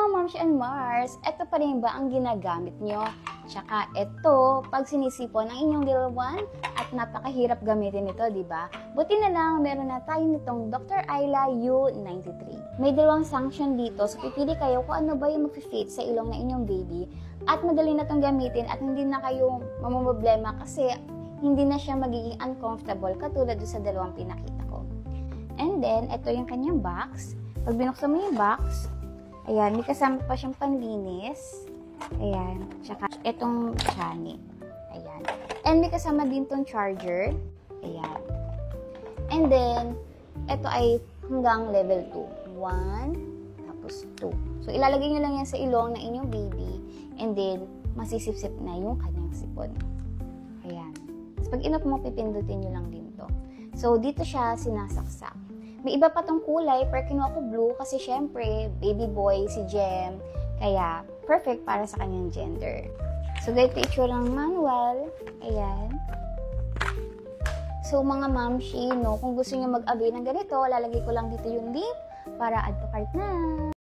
mga Momshi and Mars, ito pa rin ba ang ginagamit nyo? Tsaka ito, pag sinisipon ang inyong little one, at napakahirap gamitin ito, di ba? Buti na lang, meron na tayo nitong Dr. Ayla U93. May dalawang sanction dito, so pipili kayo kung ano ba yung mag-fit sa ilong ng inyong baby, at madali na itong gamitin at hindi na kayo mamumblema kasi hindi na siya magiging uncomfortable katulad sa dalawang pinakita ko. And then, ito yung kanyang box. Pag binuksan mo yung box, ayan, may kasama pa siyang panlinis. Ayan, tsaka itong chani. Ayan. And may kasama din tong charger. Ayan. And then, ito ay hanggang level 2. 1, tapos 2. So, ilalagay nyo lang yan sa ilong ng inyong baby. And then, masisip-sip na yung kanyang sipon. Ayan. Tapos, pag inot mo, pipindutin nyo lang din to. So, dito siya sinasaksak. May iba pa tong kulay, pero kinuha ko blue kasi syempre, baby boy, si Jem. Kaya, perfect para sa kanyang gender. So, ganito itsura ng manual. Ayan. So, mga Momshi, no, kung gusto nyo mag-avail ng ganito, lalagay ko lang dito yung link para add to cart na.